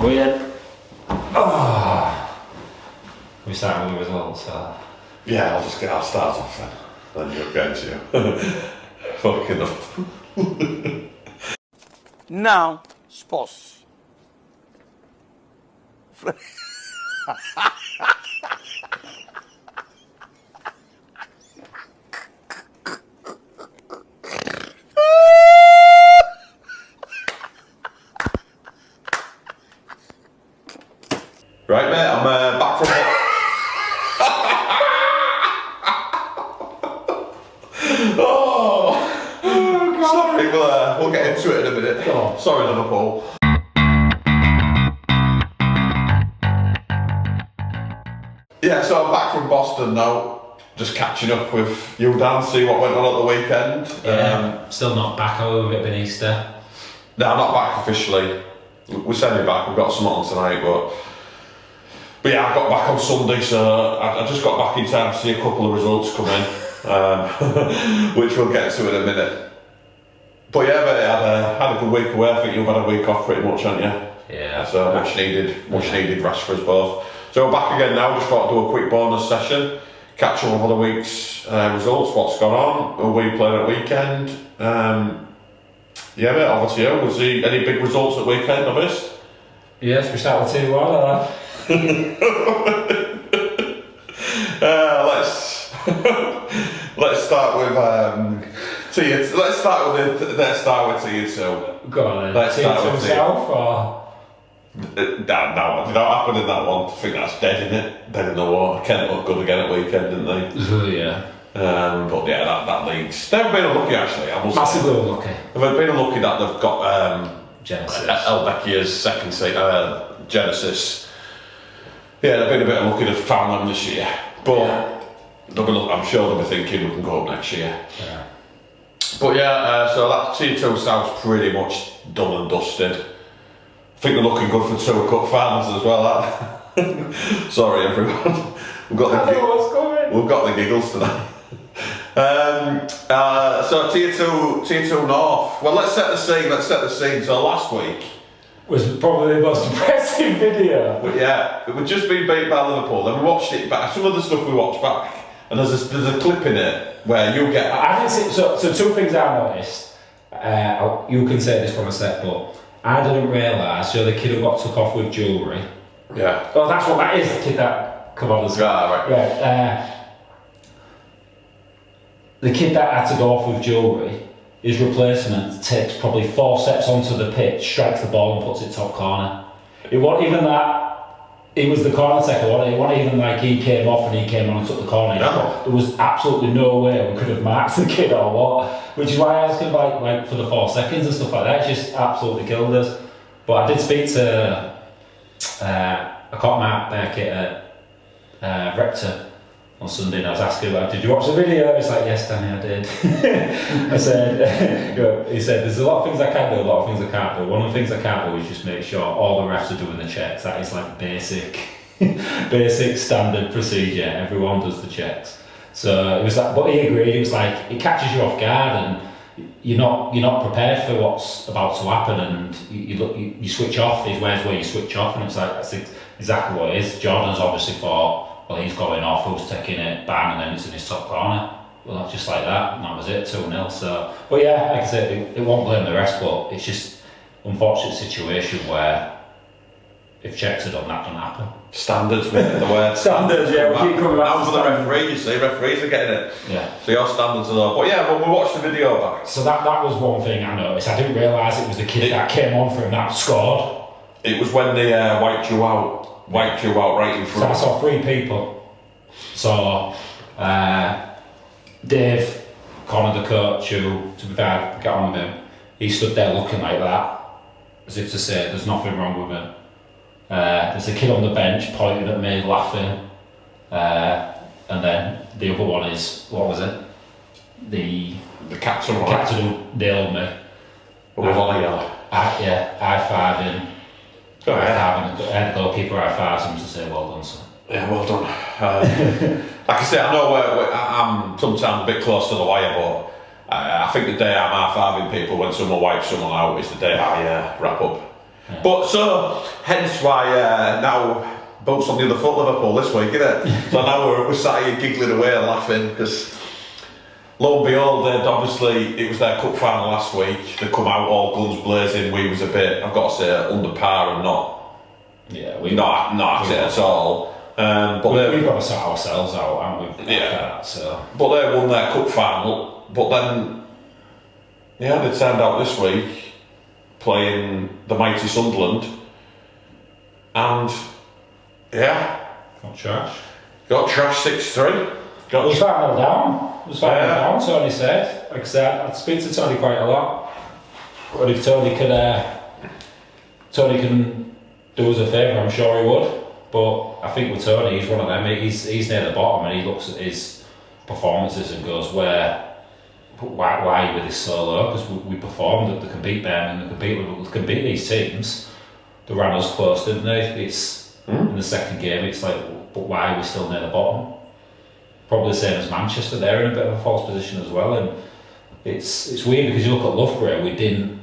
Weird. Oh. We starting with the results, so. Yeah, I'll start off then. Then you'll get to you. Fucking up. Now, sposs. Right, mate, I'm back from sorry, we'll get into it in a minute. Oh, sorry, Liverpool. Yeah, so I'm back from Boston now, just catching up with you, Dan, see what went on at the weekend. Yeah, still not back over it, been Easter. No, I'm not back officially. We're sending back, we've got some on tonight, but yeah, I got back on Sunday, so I just got back in time to see a couple of results come in, which we'll get to in a minute. But yeah, mate, I had a good week away. I think you've had a week off pretty much, haven't you? Yeah. So much needed rest for us both. So we're back again now, just thought I'd do a quick bonus session, catch up on the week's results, what's gone on, who we played at weekend. Yeah, mate, over to you. Was there any big results at weekend, I missed? Yes, we start with 2-1, let's start with let's start with T2. Go on then. Let's start with South or? That one did not happen in that one. I think that's dead, isn't it? Dead in the water. Kent looked good again at weekend, didn't they? Yeah. But yeah, that league's they've been unlucky actually. I must Massively say. unlucky. They've been unlucky that they've got Genesis. Elvecchia's second seat, Genesis. Yeah, they've been a bit unlucky to found them this year, but I'm sure they'll be thinking we can go up next year. Yeah. But yeah, so that T2 South's pretty much done and dusted. I think they're looking good for 2 cup finals as well. Sorry everyone, we've got the giggles tonight. So T2 North. Well, let's set the scene. So last week was probably the most depressing video. But yeah, it would just been beat by Liverpool. Then we watched it back. Some of the stuff we watched back, and there's a clip in it where you get. I didn't see. So 2 things I noticed. You can say this from a set, but I didn't realise. So the kid who got took off with jewellery. Yeah. Oh, that's what that is. The kid that come on as well. Right. Right. The kid that had to go off with jewellery, his replacement takes probably 4 steps onto the pitch, strikes the ball and puts it top corner. It wasn't even that he was the corner taker, it wasn't even like he came off and he came on and took the corner. No. There was absolutely no way we could have marked the kid or what, which is why I was like for the 4 seconds and stuff like that. It just absolutely killed us. But I did speak to I caught Matt Beckett at Rector on Sunday, and I was asking about, did you watch the video? He's like, yes, Danny, I did. I said, he said, there's a lot of things I can do, a lot of things I can't do. One of the things I can't do is just make sure all the refs are doing the checks. That is like basic standard procedure. Everyone does the checks. So it was like, but he agreed. It was like it catches you off guard, and you're not prepared for what's about to happen, and you switch off. There's ways where you switch off, and it's like that's exactly what it is. Jordan's obviously thought, well, he's going off, who's taking it, bang, and then it's in his top corner. Well, just like that, and that was it, 2-0. So, but yeah, like I said, it won't blame the rest, but it's just unfortunate situation where if checks are done, that doesn't happen. Standards, mate, the word. Standards, yeah, we keep coming back. Now for the referee, you see, referees are getting it. Yeah. So your standards are low. But yeah, when we watched the video back. So that was one thing I noticed. I didn't realise it was the kid that came on for him that scored. It was when they wiped you out right in front. So I saw 3 people. So Dave, Connor the coach, who, to be fair, got on with him, he stood there looking like that, as if to say there's nothing wrong with him. There's a kid on the bench pointing at me, laughing, and then the other one is, what was it? The captain who nailed me. What was all yellow? High-fiving. I had the goalkeeper high-fives him to say well done, sir. Yeah, well done. Like I say, I know I'm sometimes a bit close to the wire, but I think the day I'm high-fiving people when someone wipes someone out is the day I wrap up. But so, hence why now boats on the other foot Liverpool this week, innit? So now we're sat here giggling away and laughing because lo and behold, it was their cup final last week. They come out all guns blazing. We was a bit, I've got to say, under par and not at it at all. But we've got to sort ourselves out, haven't we? Yeah. So. But they won their cup final. But then, they turned out this week playing the mighty Sunderland, and Got trash. Got trash 6-3. It was 5-0 down. It was 5-0 down, Tony said. Like I said, I'd speak to Tony quite a lot. But if Tony can do us a favour, I'm sure he would. But I think with Tony, he's one of them. He's near the bottom and he looks at his performances and goes, why were this so low? Because we performed, they can beat Birmingham, they can beat these teams. They ran us close, didn't they? In the second game, it's like, but why are we still near the bottom? Probably the same as Manchester, they're in a bit of a false position as well. And it's weird because you look at Loughborough, we didn't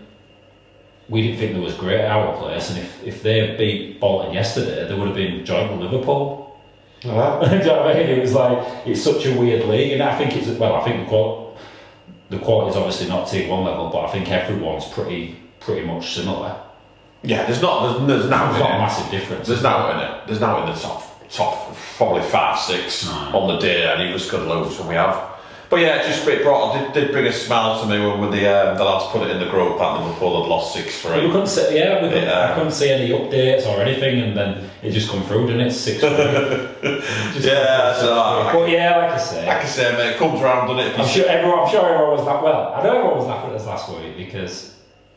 think there was great at our place, and if they beat Bolton yesterday, they would have been joint with Liverpool. Do you know what I mean? It was like, it's such a weird league, and I think the quality is obviously not T1 level, but I think everyone's pretty much similar. Yeah, there's not a massive difference. There's now in it. There's now in the top probably 5-6 on the day, and he was good loads when we have. But yeah, it did bring a smile to me when the lads put it in the group that Liverpool had lost 6-3. We couldn't see, I couldn't see any updates or anything, and then it just come through, didn't it? 6-3. Like I say, mate, it comes around, doesn't it? I'm sure everyone was laughing. Well, I know everyone was laughing at us last week because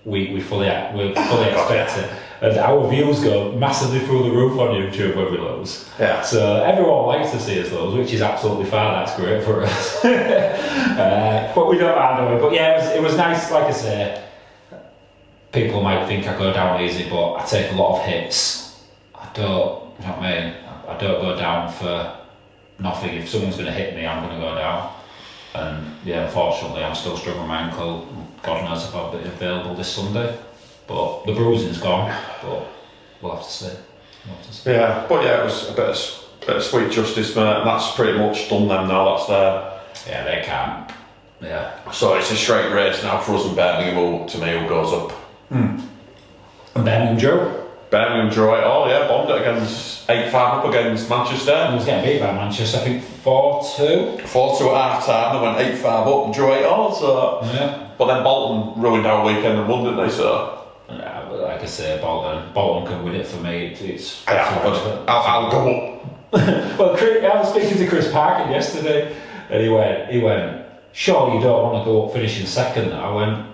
we fully expect it. And our views go massively through the roof on YouTube when we lose. Yeah. So everyone likes to see us lose, which is absolutely fine. That's great for us. But we don't mind doing it. But yeah, it was nice. Like I say, people might think I go down easy, but I take a lot of hits. I don't. You know what I mean? I don't go down for nothing. If someone's going to hit me, I'm going to go down. And yeah, unfortunately, I'm still struggling with my ankle. God knows if I'll be available this Sunday. But the bruising's gone, but we'll have to see. Yeah, but yeah, it was a bit of sweet justice, mate, and that's pretty much done them now, that's there. Yeah, they can't. Yeah. So it's a straight race now for us and Birmingham, who goes up. And Birmingham drew? Birmingham drew it all, yeah, bombed it against 8-5 up against Manchester. He was getting beat by Manchester, I think 4-2. 4-2 at half time, they went 8-5 up and drew it all, so. Yeah. But then Bolton ruined our weekend and won, didn't they, so. Yeah, but like I say, Bolton can win it for me. I'll go up. Well, I was speaking to Chris Parkin yesterday, and he went, surely you don't want to go up finishing second. I went,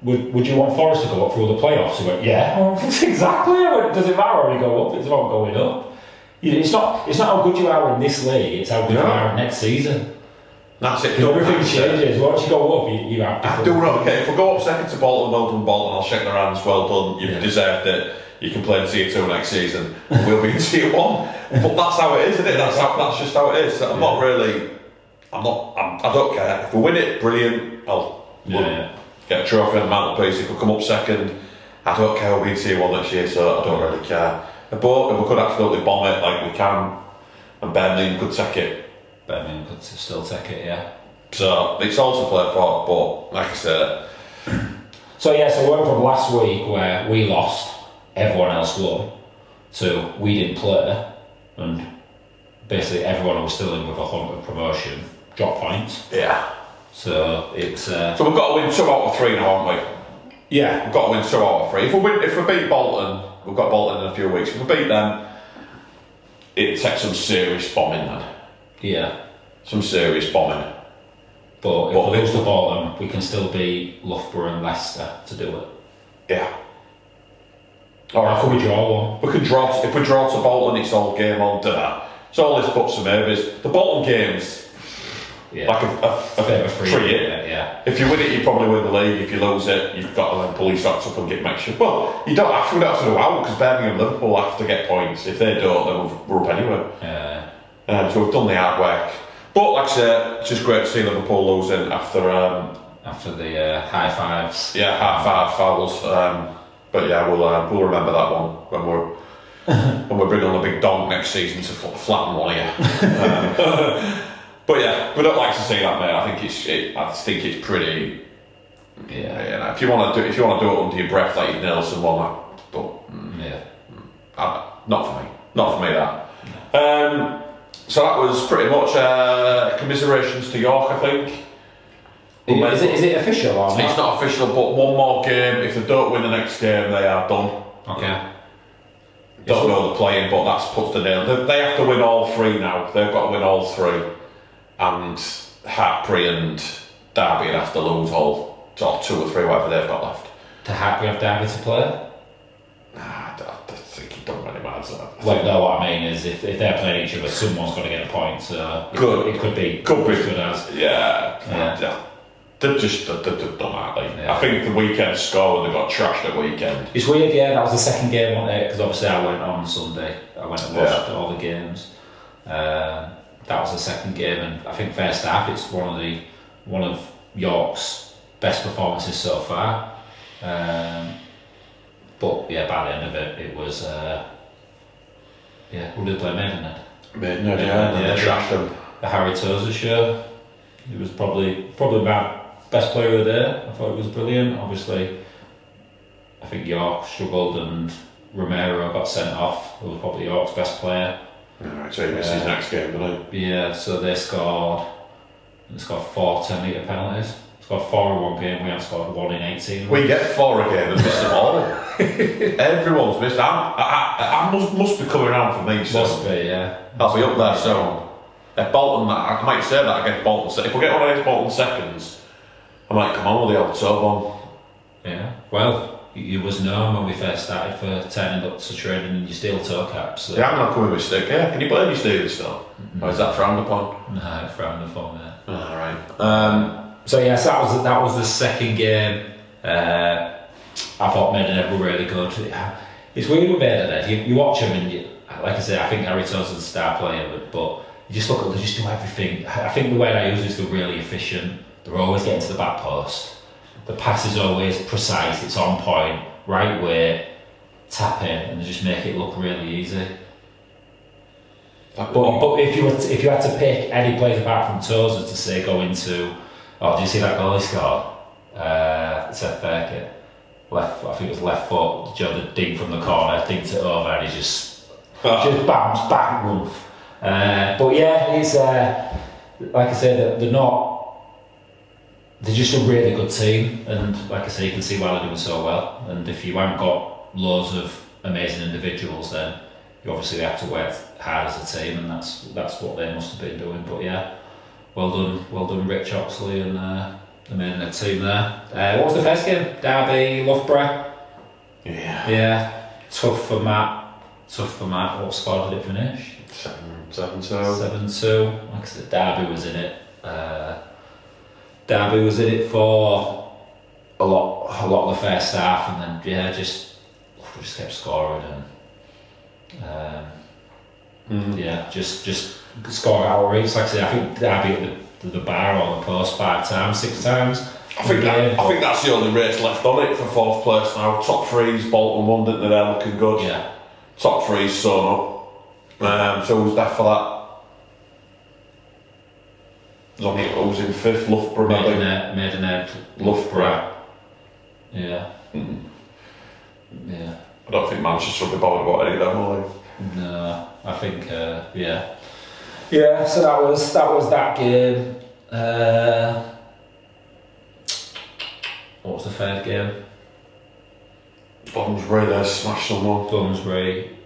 would you want Forest to go up through the playoffs? He went, yeah. Exactly. I went, does it matter when you go up? It's about going up. It's not how good you are in this league, it's how good you are next season. That's it. Everything changes. Once you go up, you have to. I do not care. If we go up second to Bolton, well done, Bolton. I'll shake their hands. Well done. You've deserved it. You can play in Tier 2 next season. We'll be in Tier 1. But that's how it is, isn't it? That's just how it is. I don't care. If we win it, brilliant. I'll get a trophy on the mantelpiece. If we come up second, I don't care. We'll be in Tier 1 next year, so I don't really care. But if we could absolutely bomb it like we can, and Birmingham could take it. Birmingham could still take it, yeah. So it's all to play for, but like I said. So we went from last week where we lost, everyone else won, to we didn't play, and basically everyone who was still in with a 100 promotion dropped points. Yeah. So it's. So we've got to win 2 out of 3 now, haven't we? Yeah. We've got to win 2 out of 3. If we beat Bolton, we've got Bolton in a few weeks. If we beat them, it takes some serious bombing then. Yeah. Some serious bombing. But if we lose to Bolton, we can still beat Loughborough and Leicester to do it. Yeah. Or if we draw one. We can draw. If we draw to Bolton, it's all game on dinner. It's all this buts and maybes. The Bolton games, like a bit of a free hit. Yeah. If you win it, you probably win the league. If you lose it, you've got to then pull your socks up and get mixed. Well, you don't have to. We don't have to do out because Birmingham and Liverpool have to get points. If they don't, then we're up anyway. Yeah. So we've done the hard work. But like I said, it's just great to see Liverpool losing after the high fives. Yeah, high five fouls. But yeah, we'll remember that one when we bring on the big donk next season to flatten one of you. But yeah, we don't like to see that, mate. I think it's pretty. Yeah, you know, if you want to do it under your breath like you nail someone, not for me. Not for me that. No. So that was pretty much commiserations to York, I think. Is it official or not? It's not official, but one more game. If they don't win the next game, they are done. Okay. Don't know the playing, but that's puts the nail. They have to win all three now. They've got to win all three, and Hartpury and Derby would have to lose all, or 2 or 3, whatever they've got left. To Hartpury have Derby to play? Nah, I think it don't really matter. Well, no, what I mean is if they're playing each other, someone's got to get a point. So it could be good as. Yeah. They're done, aren't they? Yeah. I think the weekend score when they got trashed at weekend. It's weird, yeah. That was the second game, wasn't it? Because obviously I went on Sunday. I went and watched all the games. That was the second game, and I think first half it's one of York's best performances so far. But yeah, by the end of it, it was who did play Maidenhead? Maidenhead, yeah. They trashed them. The Harry Tozer show. It was probably my best player of the day. I thought it was brilliant. Obviously, I think York struggled and Romero got sent off. Who was probably York's best player. Alright, so he missed his next game, didn't he? Yeah, so they scored 4 10-metre penalties. Scored 4 in one game, we have scored 1 in 18. We get 4 a game and miss them all. Everyone's missed. I must be coming around for me, so. Must be, yeah. I'll be up there soon. If Bolton, I might say that against Bolton. If we get one of these Bolton seconds, I might come on with the old toe bomb. Yeah, well, you was known when we first started for turning up to training in your steel toe caps. So. Yeah, I'm not coming with stick. Yeah, can you play your steel stuff? Mm-hmm. Or is that frowned upon? No, it's frowned upon. Yeah. Alright. So yes, that was the second game. I thought Maidenhead were really good. It's weird with Maidenhead. You watch them and like I say, I think Harry Tozer's the star player, but you just look at them, they just do everything. I think the word I use is they're really efficient. They're always getting to the back post. The pass is always precise, it's on point, right way, tap in, and they just make it look really easy. But if you had to pick any players apart from Tozer to say go into, do you see that goal he scored? Seth Burkett. I think it was left foot, the ding from the corner, dinked it over, and he just bounced back roof. But yeah, it's like I said, they're just a really good team, and like I say, you can see why they're doing so well. And if you haven't got loads of amazing individuals, then you obviously have to work hard as a team, and that's what they must have been doing. But yeah, well done, Rich Oxley and the main team there. What was the first game? Derby, Loughborough. Yeah. Tough for Matt. What score did it finish? 7-2. 7-2. Like I said, Derby was in it. Derby was in it for a lot of the first half, and then just kept scoring and just score out of reach. Like I said, I think Derby at the bar or the post 5 times, 6 times. I think that's the only race left on it for 4th place now. Top 3's Bolton won, didn't they? They're looking good. Yeah. Top 3's sewn up. So who's left for that? Who's in 5th? Loughborough, Maidenhead, Loughborough. Yeah. Yeah. I don't think Manchester will be bothered about any of them, will they? No, I think yeah. Yeah, so that was that game. What was the third game? Bloomsbury, they smashed someone. Bloomsbury,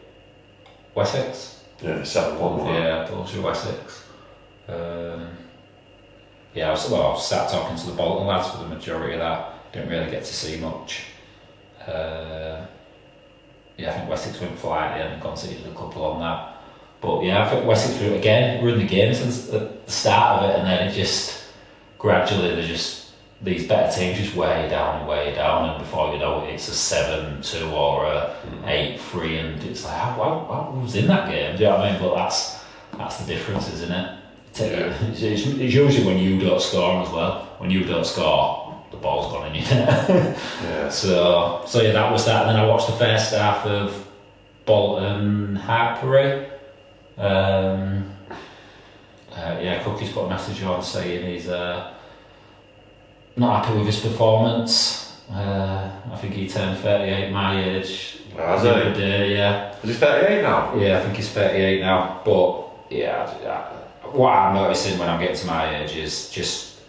Wessex? Yeah, 7-1. Yeah, Bloomsbury, Wessex. I was sat talking to the Bolton lads for the majority of that. Didn't really get to see much. I think Wessex went fly at the end and conceded a couple on that. But yeah, I think Wessex were in the game since the start of it, and then it just gradually these better teams just weigh down, and before you know it, it's a 7-2 or a 8-3, and it's like, who was in that game? Do you know what I mean? But that's the difference, isn't it? It's usually when you don't score as well. When you don't score, the ball's gone in your net. Yeah. So yeah, that was that. And then I watched the first half of Bolton Hartpury. Cookie's put a message on saying he's not happy with his performance. I think he turned 38 my age. Has the he? other day, yeah. Is he 38 now? Yeah, I think he's 38 now. But yeah, what I'm noticing when I'm getting to my age is just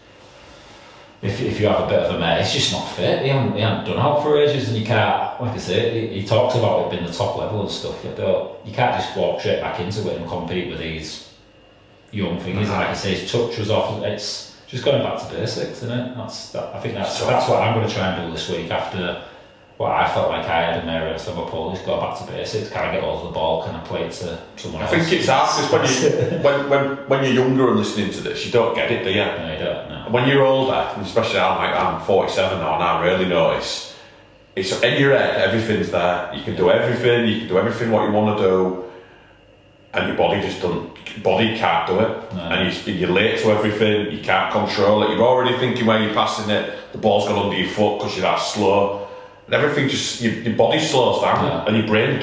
if you have a bit of a mate, he's just not fit. He hasn't done out for ages, and you can't, like I say, he talks about it being the top level and stuff. You can't just walk straight back into it and compete with these young things. Like I say, his touch was off. It's just going back to basics, isn't it? I think that's what I'm going to try and do this week after what I felt like I had in there against Liverpool. Just go back to basics. Can I get hold of the ball? Can I play it to someone else? I think it's hard because when you're younger and listening to this, you don't get it, do you? No, you don't. No. When you're older, and especially I'm 47 now, and I really notice it's in your head. Everything's there. You can do everything. You can do everything what you want to do, and your body just doesn't. Body can't do it, No. and you're late to everything. You can't control it. You're already thinking when you're passing it, the ball's gone under your foot because you're that slow. And everything just your body slows down, and your brain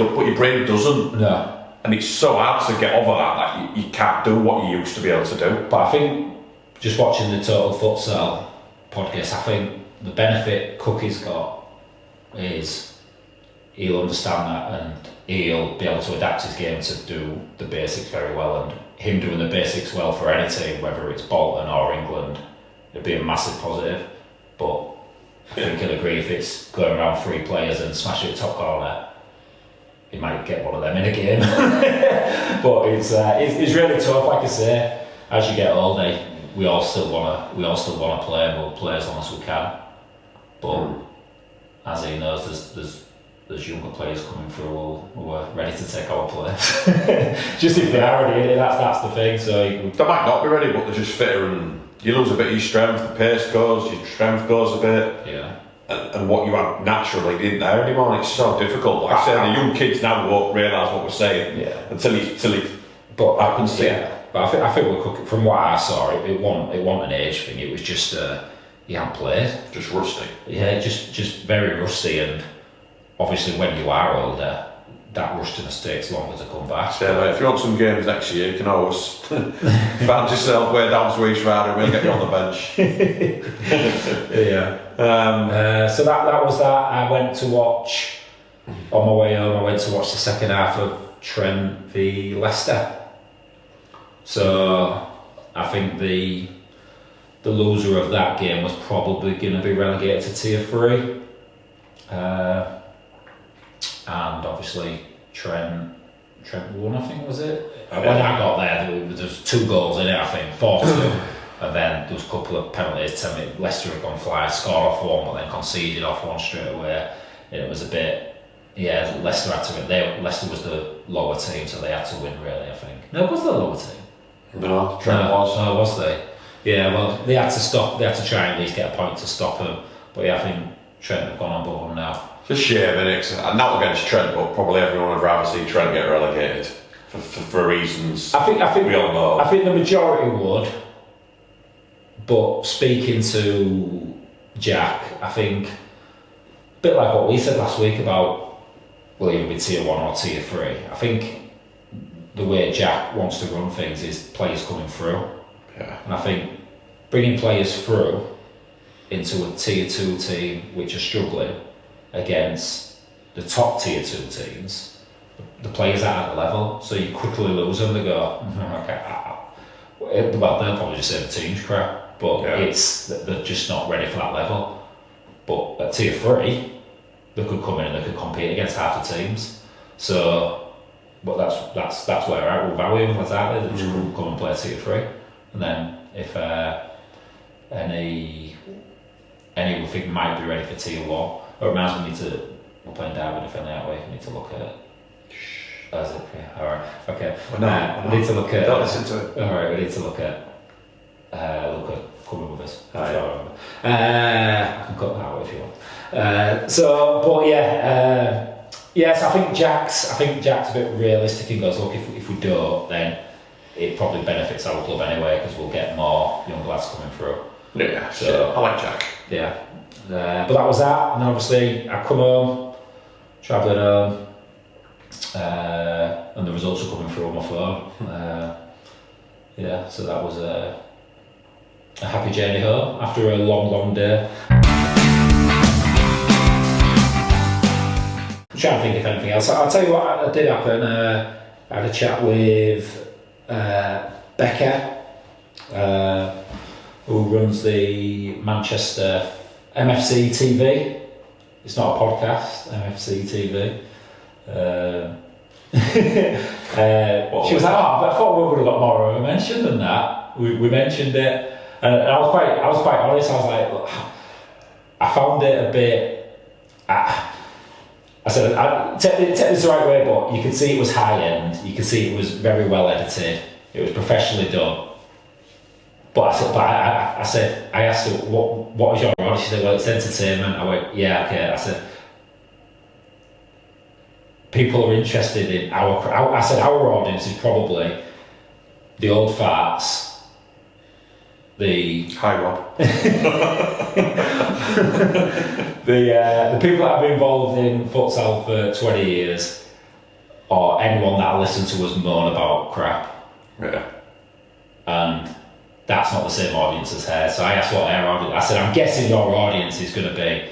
doesn't. No. And it's so hard to get over that you can't do what you used to be able to do. But I think just watching the Total Futsal podcast, I think the benefit Cookie's got is he'll understand that and he'll be able to adapt his game to do the basics very well. And him doing the basics well for any team, whether it's Bolton or England, it'd be a massive positive. But I think he'll agree if it's going around 3 players and smash it top corner, he might get one of them in a game. But it's really tough. Like I say, as you get older, we all still want to play, and we'll play as long as we can. But as he knows, there's younger players coming through who are ready to take our place. Just if they are ready, that's the thing. So they might not be ready, but they're just fitter, and you lose a bit of your strength. The pace goes, your strength goes a bit. Yeah. And what you had naturally didn't there anymore. And it's so difficult. Like I say, the young kids now won't realise what we're saying until it happens to you. But I think we're cooking. From what I saw, it wasn't an age thing. It was just he hadn't played. Just rusty. Yeah, just very rusty, and obviously when you are older, that rustiness takes longer to come back. So if you want some games next year, you can always find yourself way down to East Rider and we'll get you on the bench. Yeah. So that was that. I went to watch, on my way home, the second half of Trent v Leicester. So I think the loser of that game was probably going to be relegated to Tier 3. And obviously Trent won, I think, was it? When I got there was 2 goals in it, I think, 4-2. And then there was a couple of penalties. Leicester had gone fly, scored off one, but then conceded off one straight away. And it was a bit, Leicester had to win. Leicester was the lower team, so they had to win, really, I think. No, was the lower team? No, Trent was. Oh, was they? Yeah, well, they had to stop. They had to try and at least get a point to stop them. But I think Trent have gone on board them now. It's a shame, innit? Not against Trent, but probably everyone would rather see Trent get relegated for reasons I think we all know. I think the majority would. But speaking to Jack, I think a bit like what we said last week about will either be Tier 1 or Tier 3. I think the way Jack wants to run things is players coming through. Yeah. And I think bringing players through into a Tier 2 team which are struggling against the top Tier 2 teams, the players aren't at the level, so you quickly lose them. They go, well, they'll probably just say the team's crap, but it's they're just not ready for that level. But at Tier 3, they could come in and they could compete against half the teams. So, but that's where we're valuing what's out there. They just come and play Tier 3, and then if any we think might be ready for Tier 1. It reminds me we're playing Derby defending that way. We need to look at. Is it? Yeah. All right. Okay. We need to look at. Don't listen to it. All right. We need to look at coming with us. Oh, yeah. I can cut that out if you want. So I think Jack's a bit realistic and goes, look, if we don't, then it probably benefits our club anyway because we'll get more young lads coming through. Yeah, So I like Jack. yeah, but that was that, and then obviously I come home, travelling home, and the results were coming through on my phone. Yeah, so that was a happy journey home after a long day. I'm trying to think if anything else. I'll tell you what did happen. I had a chat with Becca, who runs the Manchester MFC TV. It's not a podcast, MFC TV. She was like, "Oh, I thought we would have got more of a mention than that." We mentioned it, and I was quite honest. I was like, "Look, I found it a bit." I said, take this the right way, but you could see it was high end. You could see it was very well edited. It was professionally done. But I asked her, what was your role? She said, well, it's entertainment. I went, yeah, okay. I said, people are interested in our audience is probably the old farts, the Hi, Rob. the people that have been involved in futsal for 20 years, or anyone that listens to us moan about crap. Yeah. And that's not the same audience as her. So I asked what her audience. I said, I'm guessing your audience is going to be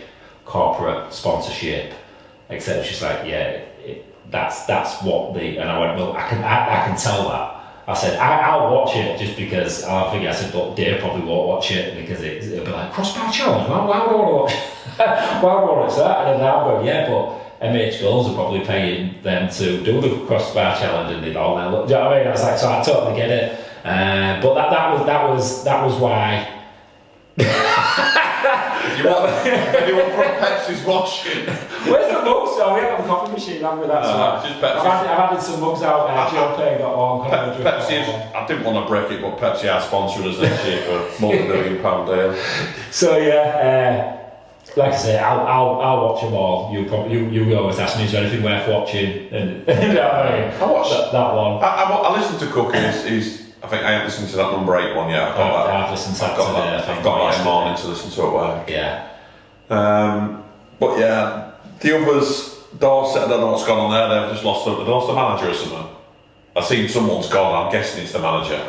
corporate sponsorship, etc. She's like, yeah, that's what the. And I went, well, I can tell that. I said, I'll watch it just because I think I said, but Dave probably won't watch it because it'll be like crossbar challenge. Why would I want to watch? Why would I want to watch that? And then I'll go, yeah, but MH Goals are probably paying them to do the crossbar challenge and they all now look. Do you know what I mean? I was like, so I totally get it. But that was why. Anyone from Pepsi's watching? Where's the mugs? Oh, we haven't got the coffee machine, haven't we? That's just Pepsi. I've added some mugs out. Joe got one. Pepsi is, I didn't want to break it, but Pepsi are sponsoring us next year for multi-million-pound deal. So yeah, like I say, I'll watch them all. You always ask me, is there anything worth watching? And you know what I mean? I watched that one. I listened to Cookies. I think I haven't listened to that number 8 one yet. I've listened to that today. I've got that in the morning to listen to at work. Yeah. But yeah, the others, Dorset, I don't know what's gone on there. They've just lost the manager or something. I've seen someone's gone. I'm guessing it's the manager.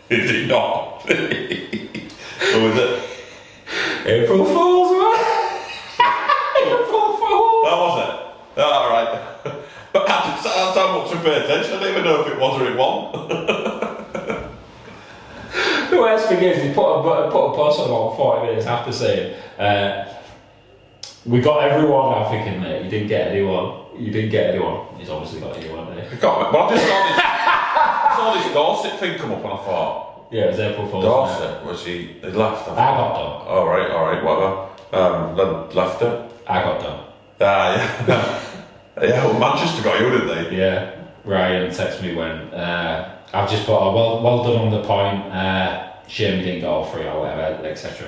Is it not? Who is it? April Fool's, man. April Fool's. That was it. All right. But that's how much we pay attention. I didn't even know if it was or it wasn't. The worst thing is, he put a post on about 40 minutes after saying, we got everyone. I'm thinking, mate, you didn't get anyone. He's obviously got anyone, mate. He got me. Well, I just saw this Dorset thing come up and I thought, yeah, it was April Fool's. Dorset, was he left? I got done. Alright, whatever. Left it? I got done. Yeah. Yeah, well, Manchester got you, didn't they? Yeah. Ryan texted me when I've just put, well done on the point. Shame you didn't get all 3 or whatever, etc.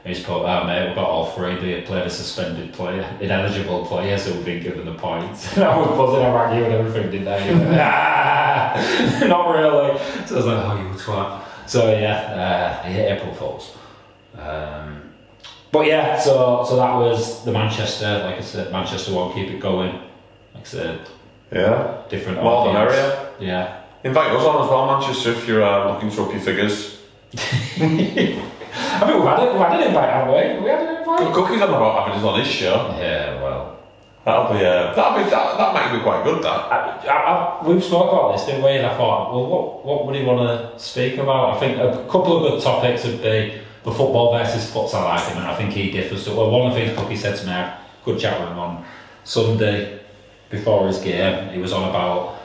And he's put, mate, we've got all 3. They played a suspended player, ineligible player, so we've been given the points. And I was buzzing, I rang you and everything, didn't I? Not really. So I was like, oh, you twat. So yeah, I hate April Fools. But yeah, so that was the Manchester, like I said, Manchester one, keep it going. Like I said, yeah, different more the audience. merrier. Yeah. Invite us on as well, Manchester, if you're looking to up your figures. I think we've had an invite, haven't we? We had an invite. Cookie's on about having us on his show. Yeah, well, that might be quite good. That we spoke about this, didn't we? And I thought, well, what would he want to speak about? I think a couple of good topics would be the football versus futsal argument. I think he differs. Well, one of the things Cookie said to me, I had a good chat with him on Sunday before his game. He was on about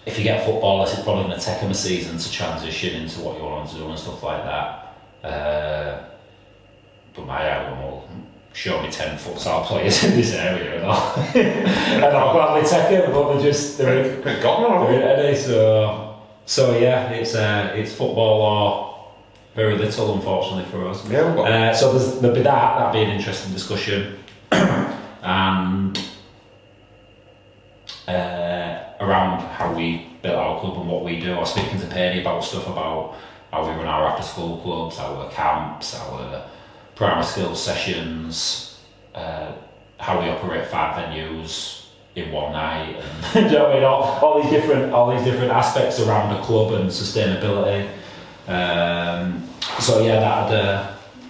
if you get footballers, it's probably going to take them a season to transition into what you want to do and stuff like that. But my argument will show me 10 futsal players in this area and all. And I'll gladly take them, but they're in Eddie. So yeah, it's football or very little, unfortunately, for us. Yeah, so there'll be that'd be an interesting discussion. And around how we built our club and what we do. I was speaking to Penny about stuff about how we run our after school clubs, our camps, our primary skills sessions, how we operate 5 venues in one night, and do you know what I mean? All these different aspects around the club and sustainability. So yeah,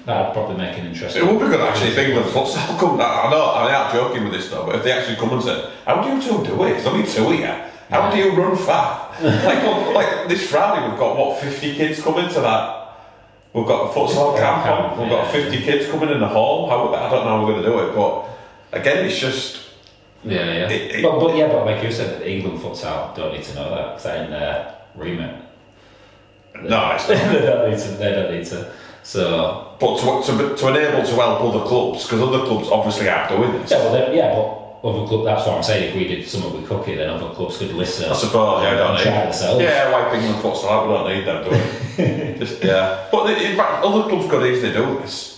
that'd probably make it interesting. It would be good actually if England futsal come. I know I'm joking with this though, but if they actually come and say, "How do you two do it? There's only 2 of you. How do you run far?" like this Friday, we've got what 50 kids coming to that. We've got a futsal camp. We've got 50 kids coming in the hall. I don't know how we're going to do it, but again, it's just. Yeah. But like you said, England futsal don't need to know that because they're in their remit. No, it's not. They don't need to. So, but to enable to help other clubs, because other clubs obviously are doing this. But other clubs. That's what I'm saying. If we did something with Cookie, then other clubs could listen. I suppose. Yeah, don't try themselves. Yeah, wiping them futsal out. We don't need them, do we? But in fact, other clubs could easily do this.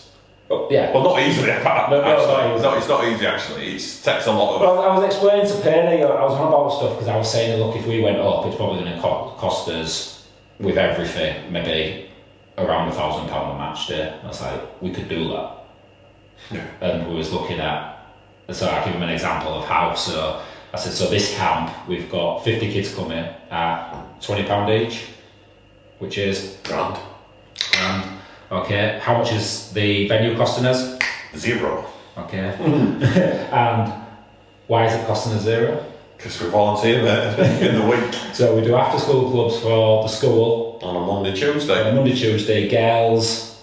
Yeah. Well, not easily. No, it's not easy actually. It takes a lot of. Well, I was explaining to Penny. I was on about stuff because I was saying, look, if we went up, it's probably going to cost us with everything maybe around £1,000 a match day. I was like, we could do that. Yeah. And we was looking at. So I give him an example of how. So I said, so this camp, we've got 50 kids coming at £20 each, which is grand. Okay, how much is the venue costing us? 0. Okay. And why is it costing us 0? Because we volunteer there in the week. So we do after school clubs for the school. On a Monday, Tuesday. Girls.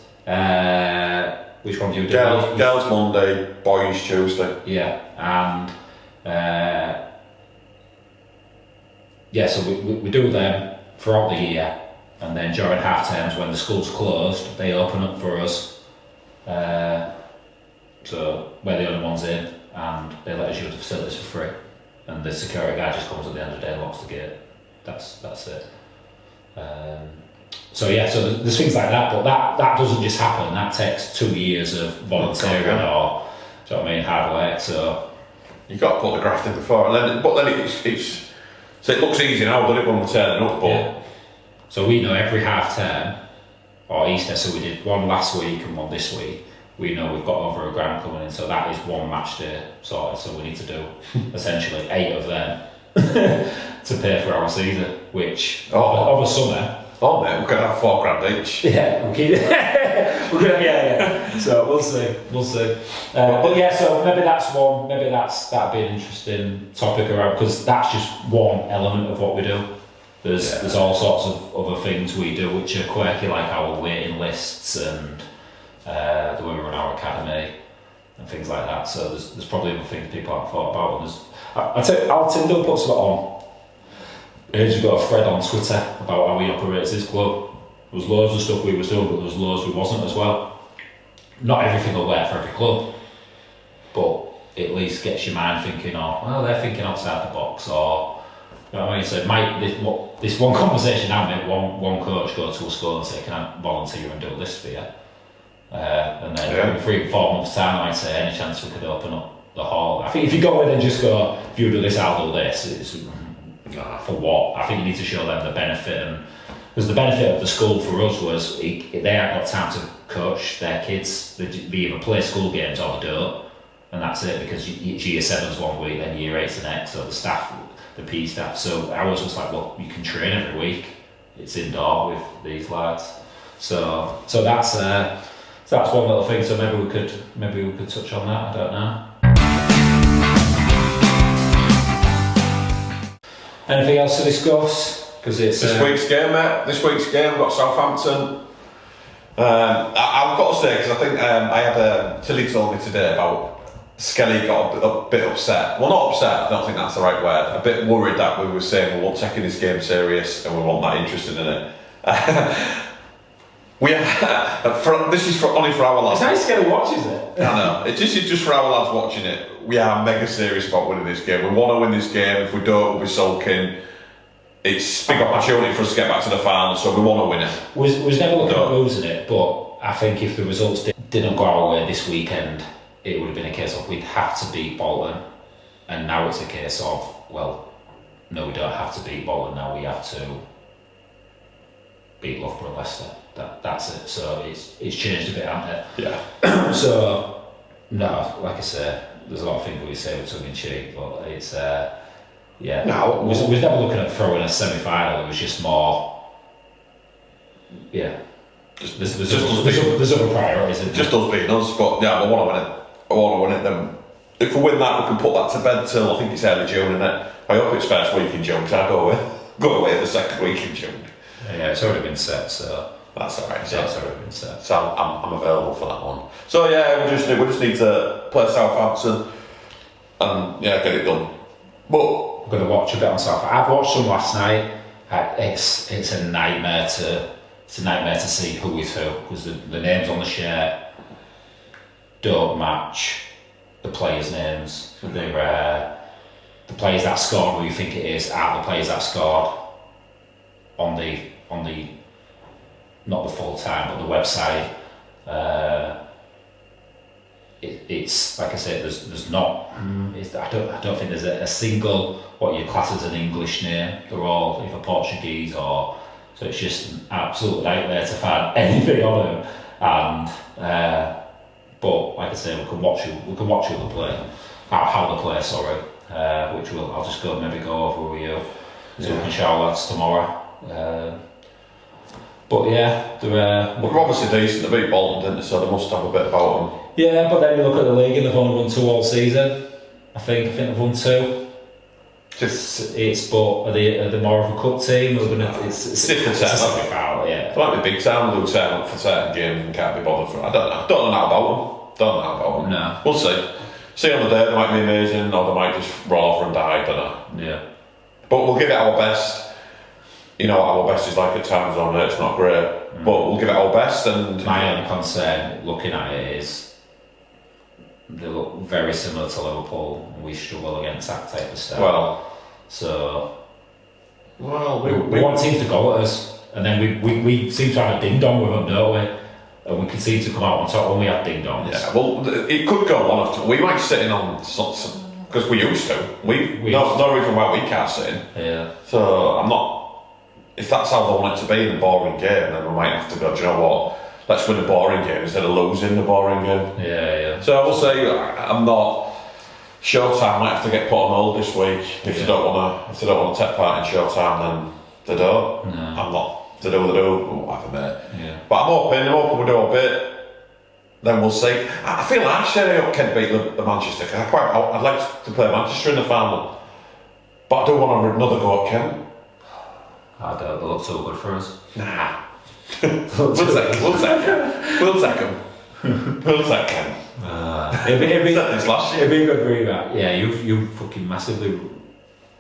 Which one do you do? Girls Monday, boys Tuesday. Yeah, and so we do them throughout the year. And then during half terms, when the school's closed, they open up for us. So we're the only ones in, and they let us use the facilities for free. And the security guy just comes at the end of the day and locks the gate. That's it. So there's things like that, but that doesn't just happen. That takes 2 years of volunteering or, do you know what I mean, hard work. So you've got to put the graft in before, but then it's so it looks easy now, doesn't it, when we're turning up, but. Yeah. So we know every half term or Easter, so we did one last week and one this week. We know we've got over £1,000 coming in, so that is one match day sorted. So we need to do essentially 8 of them to pay for our season, which over summer. Oh mate, we could have £4,000 each. Yeah, we could. Yeah. So we'll see. But yeah, so maybe that's one. Maybe that'd be an interesting topic around, because that's just one element of what we do. There's all sorts of other things we do which are quirky, like our waiting lists and the way we run our academy and things like that. So there's probably other things people haven't thought about. And I'll tell you, Tyndall put something on. He's got a thread on Twitter about how he operates his club. There was loads of stuff we was doing, but there was loads we wasn't as well. Not everything will work for every club, but it at least gets your mind thinking, they're thinking outside the box, or. You know what I mean? So it might, this one conversation now made one coach go to a school and say, can I volunteer and do this for you? And then in 3 or 4 months' time, I might say, any chance we could open up the hall? I think if you go in and just go, if you do this, I'll do this, it's for what? I think you need to show them the benefit. And because the benefit of the school for us was they hadn't got time to coach their kids. They either play school games or they don't. And that's it, because year 7's one week, then year 8's the next, so the staff, the PE staff. So ours was like, well, you can train every week. It's indoor with these lads. So that's one little thing. So maybe we could touch on that. I don't know. Anything else to discuss? Because it's this week's game, mate. This week's game, we've got Southampton. I've got to say, because I think I had Tilly told me today about. Skelly got a bit upset. Well, not upset, I don't think that's the right word. A bit worried that we were saying we weren't taking this game serious and we weren't that interested in it. This is only for our lads. It's nice Skelly watches it. I know. It's just for our lads watching it. We are mega serious about winning this game. We want to win this game. If we don't, we'll be sulking. It's a big opportunity for us to get back to the final, so we want to win it. Was never looking at losing it, but I think if the results didn't go our way this weekend, it would have been a case of we'd have to beat Bolton, and now it's a case of, well, no, we don't have to beat Bolton now, we have to beat Loughborough and Leicester. That's it. So it's changed a bit, hasn't it? Yeah. So no, like I say, there's a lot of things we say with tongue in cheek, but it's yeah. No, we was never looking at throwing a semi-final. It was just more, yeah. There's other priorities. Isn't Just us being us, but yeah, I want to win it. I want to win it. Then if we win that, we can put that to bed till I think it's early June, isn't it? I hope it's first week in June, because I go away the second week in June. Yeah, it's already been set, so that's alright. Yeah, it's already been set. So I'm available for that one. So yeah, we just need to play Southampton and yeah, get it done. But I'm going to watch a bit on South. I've watched some last night. It's a nightmare to see who is who, because the names on the shirt don't match the players' names. They're the players that scored who you think it is are the players that scored on the not the full time but the website. It's like I said, there's not. I don't think there's a single what you class as an English name. They're all either Portuguese or, so it's just an absolute nightmare to find anything on them. And but like I say, we can watch who they play, how they play. Sorry, which I'll just maybe go over with you. So we can show lads tomorrow. But yeah, they're obviously decent. They beat Bolton, didn't they? So they must have a bit about them. Yeah, but then you look at the league and they've only won 2 all season. I think they've won 2. But are they more of a cup team? It's different setup. Yeah. Like the big town, they'll turn up for certain games and can't be bothered for it. I don't know about them. No. We'll see. See on the day, they might be amazing, or they might just roll over and die. I don't know. Yeah. But we'll give it our best. You know what our best is like at times on it. It's not great, but we'll give it our best. And my only concern, looking at it, is they look very similar to Liverpool. We struggle against that type of style. We want teams to go at us, and then we seem to have a ding dong with them, don't we? And we can seem to come out on top when we have ding dongs. Yeah, well, it could go one of two. We might sit in on some because we used to. No reason why we can't sit in. Yeah. So I'm not. If that's how they want it to be in a boring game, then we might have to go, do you know what? Let's win a boring game instead of losing the boring game. Yeah. So I will say I'm not. Showtime might have to get put on hold this week if they don't want to take part in Showtime. Then they don't. No. I'm not. They do. Whatever, mate. Yeah. But I'm hoping we do a bit. Then we'll see. I feel like I hope Kent beat the Manchester. Cause I'd like to play Manchester in the final, but I do want another go at Kent. I don't. They look so good for us. Nah. We'll take them. It'd be this last year. It'd be a good rematch. Yeah, you fucking massively.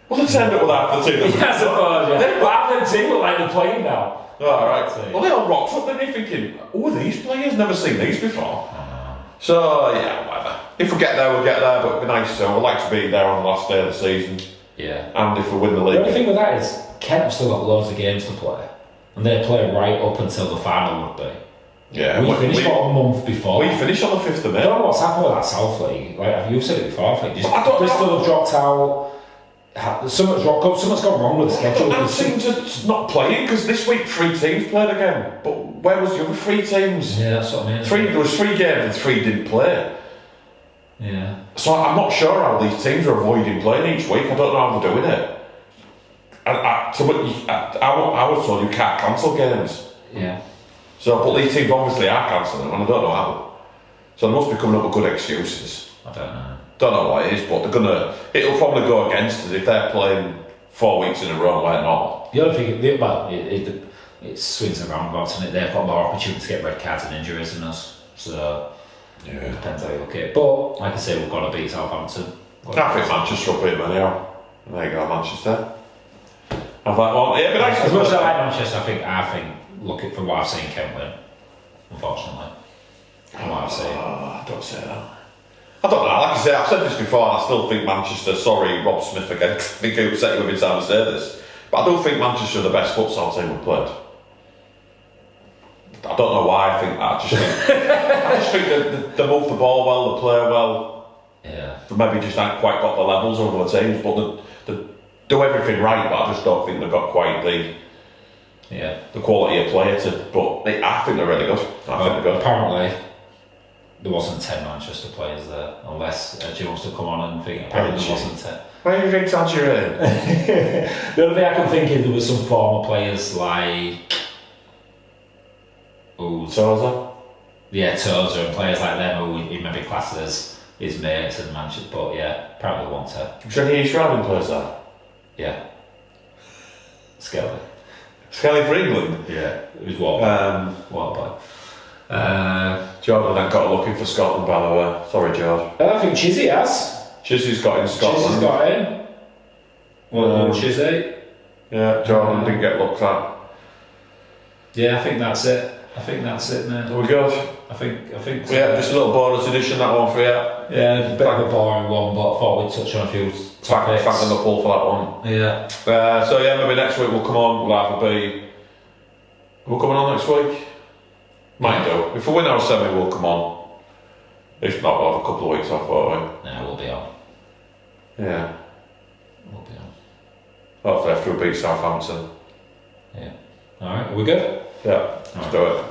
Well, let's end up with that for the two. Yeah, I suppose. Yeah. But half the team look like they're playing now. Oh, alright. Well, they all rocked up, didn't they? Thinking, oh, these players never seen these before. So yeah, whatever. If we get there, we'll get there. But it'd be nice. So we'd like to be there on the last day of the season. Yeah. And if we win the league. The only thing with that is Kent have still got loads of games to play, and they play right up until the final would be. Yeah. We finished a month before. We finished on the 5th of May. I don't know what's happened with that South League. Like you've said it before, I think Bristol have dropped out. Something's gone wrong with the schedule. That teams are not playing because this week 3 teams played again. But where was the other 3 teams? Yeah, that's what I mean. There was 3 games and 3 didn't play. Yeah. So I'm not sure how these teams are avoiding playing each week. I don't know how they're doing it. I was told you can't cancel games. Yeah. So, but these teams obviously are cancelling them, and I don't know how. So they must be coming up with good excuses. I don't know. Don't know what it is, but it'll probably go against us if they're playing 4 weeks in a row. We're not. The other thing, it swings and roundabouts, and they've got more opportunity to get red cards and injuries than us. So yeah, it depends how you look at it. But like I say, we've got to beat Southampton. I think Manchester will beat them anyhow. There you go, Manchester. I'm like, well, yeah, but nice. As much as I like Manchester, I think looking from what I've seen, Kent win. Unfortunately, from what I've seen. Don't say that. I don't know. Like I say, I've said this before, and I still think Manchester. Sorry, Rob Smith again. I think I upset you every time I say this, but I do think Manchester are the best futsal team we've played. I don't know why I think that. I just think that they move the ball well, they play well. Yeah. They maybe just haven't quite got the levels of other teams, but they do everything right. But I just don't think they've got quite Yeah. the quality of player but I think they're really good. I think they're good. Apparently, there wasn't 10 Manchester players there, unless Edgy wants to come on and think. Apparently, there wasn't 10. Why are you exaggerating? The only thing I can think is there was some former players like. Toza? Yeah, Toza and players like them who he maybe classed as his mates in Manchester, but yeah, apparently they want 10. Was there any East Riding players there? Yeah. Skelly. Skelly for England? Yeah, it was Waterboy. Jordan then got looking for Scotland, by the way. Sorry, George. I think Chizzy has. Chizzy's got in Scotland. Chizzy's got in. Chizzy. Yeah, Jordan didn't get looked at. Yeah, I think that's it. Mate. Are we good? I think. Yeah, just a little bonus edition, that one for you. Yeah, a bit of a boring one, but I thought we'd touch on a few topics. Thank the Paul for that one. Yeah. So yeah, maybe next week we'll come on. We'll either be. We're coming on next week. Might do. If we win our semi, we'll come on. If not, we'll have a couple of weeks off, won't we? No, we'll be on. Yeah. We'll be on. Hopefully after we beat Southampton. Yeah. Alright, are we good? Yeah, let's do it.